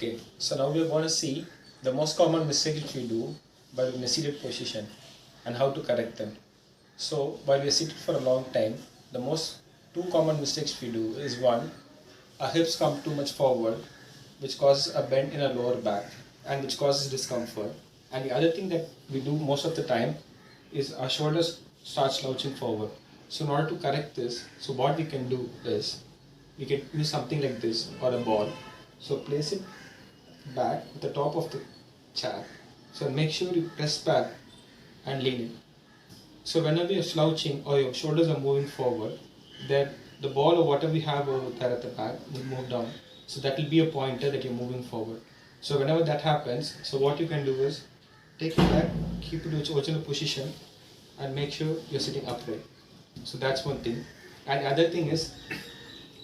Okay, so now we are going to see the most common mistakes which we do while in a seated position and how to correct them. So while we are seated for a long time, the most two common mistakes we do is one, our hips come too much forward, which causes a bend in our lower back and which causes discomfort. And the other thing that we do most of the time is our shoulders start slouching forward. So in order to correct this, so what we can do is we can use something like this or a ball. So place it back at the top of the chair. So make sure you press back and lean it. So whenever you're slouching or your shoulders are moving forward, then the ball or whatever we have over there at the back will move down. So that will be a pointer that you're moving forward. So whenever that happens, so what you can do is take it back, keep it in its original position, and make sure you're sitting upright. So that's one thing. And the other thing is,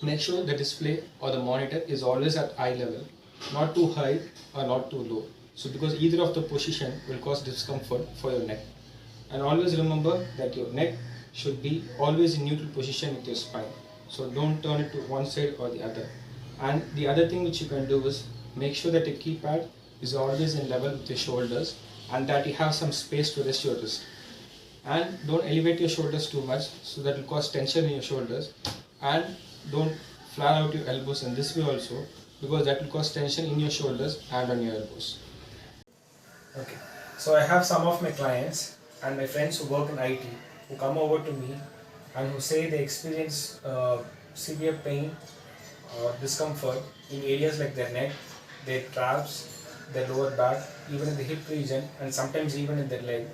make sure the display or the monitor is always at eye level, not too high or not too low. So because either of the position will cause discomfort for your neck. And always remember that your neck should be always in neutral position with your spine. So don't turn it to one side or the other. And the other thing which you can do is make sure that your keypad is always in level with your shoulders and that you have some space to rest your wrist. And don't elevate your shoulders too much, so that will cause tension in your shoulders. And don't flare out your elbows in this way also, because that will cause tension in your shoulders and on your elbows. Okay, so I have some of my clients and my friends who work in IT who come over to me and who say they experience severe pain or discomfort in areas like their neck, their traps, their lower back, even in the hip region, and sometimes even in their leg,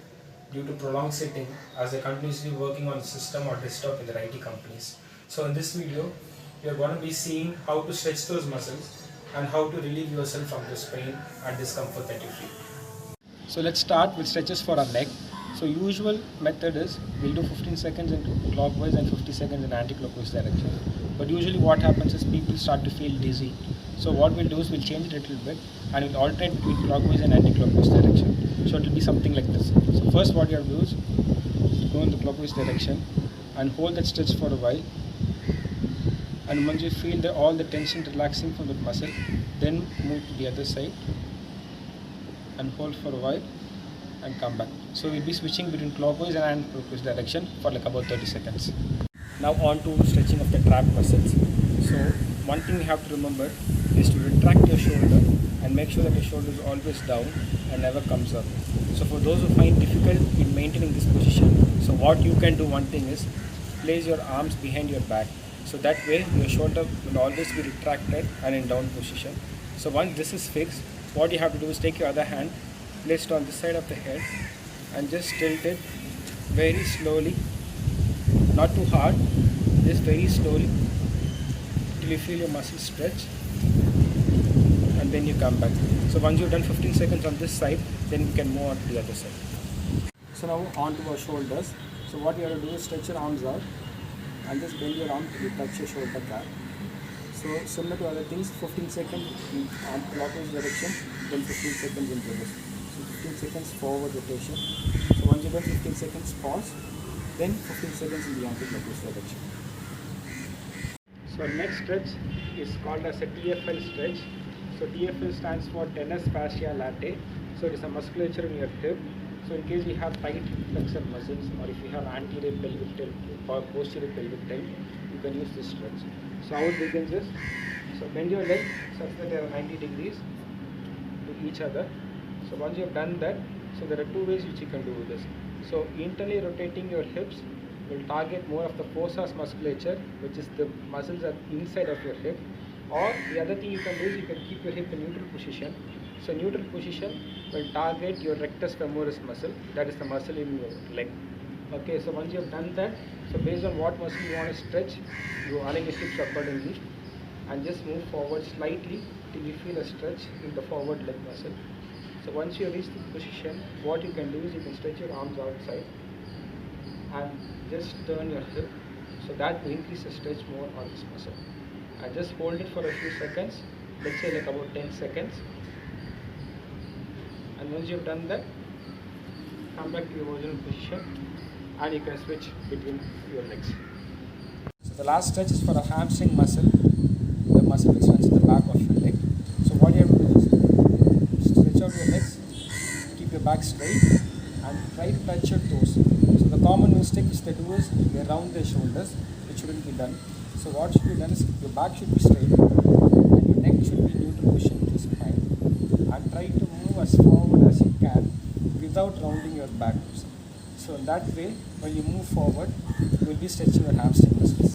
due to prolonged sitting as they're continuously working on the system or desktop in their IT companies. So in this video, we are going to be seeing how to stretch those muscles and how to relieve yourself from this pain and discomfort that you feel. So let's start with stretches for our neck. So usual method is we'll do 15 seconds in clockwise and 50 seconds in anti-clockwise direction. But usually what happens is people start to feel dizzy. So what we'll do is we'll change it a little bit and we'll alternate between clockwise and anti-clockwise direction. So it will be something like this. So first what you have to do is go in the clockwise direction and hold that stretch for a while. And once you feel all the tension relaxing from the muscle, then move to the other side and hold for a while and come back. So we'll be switching between clockwise and anti-clockwise direction for like about 30 seconds. Now on to stretching of the trap muscles. So one thing you have to remember is to retract your shoulder and make sure that your shoulder is always down and never comes up. So for those who find difficult in maintaining this position, so what you can do, one thing is place your arms behind your back. So that way your shoulder will always be retracted and in down position. So once this is fixed, what you have to do is take your other hand, place it on this side of the head and just tilt it very slowly, not too hard, just very slowly till you feel your muscles stretch, and then you come back. So once you've done 15 seconds on this side, then we can move on to the other side. So now on to our shoulders. So what you have to do is stretch your arms out and just bend your arm till you touch your shoulder cap. So similar to other things, 15 seconds in clockwise direction, then 15 seconds in reverse. So 15 seconds forward rotation. So once you've done 15 seconds, pause, then 15 seconds in the anti-clockwise direction. So our next stretch is called as a TFL stretch. So TFL stands for teres fasciae latae. So it is a musculature in your hip. So in case we have tight flexor muscles, or if you have anterior pelvic tilt or posterior pelvic tilt, you can use this stretch. So how it begins is, so bend your leg such that they are 90 degrees to each other. So once you have done that, so there are two ways which you can do this. So internally rotating your hips will target more of the fossa musculature, which is the muscles are inside of your hip. Or the other thing you can do is you can keep your hip in neutral position. So neutral position will target your rectus femoris muscle, that is the muscle in your leg. Okay, so once you have done that, so based on what muscle you want to stretch, you align your hips accordingly and just move forward slightly till you feel a stretch in the forward leg muscle. So once you reach this position, what you can do is you can stretch your arms outside and just turn your hip, so that will increase the stretch more on this muscle. And just hold it for a few seconds, let's say like about 10 seconds. And once you've done that, come back to your original position and you can switch between your legs. So the last stretch is for a hamstring muscle, the muscle which runs in the back of your leg. So what you have to do is straight and try to touch your toes. So the common mistake which they do is they round their shoulders, which shouldn't be done. So what should be done is your back should be straight and your neck should be neutral position to spine, and try to move as forward as you can without rounding your back. So in that way, when you move forward, you will be stretching your hamstring muscles.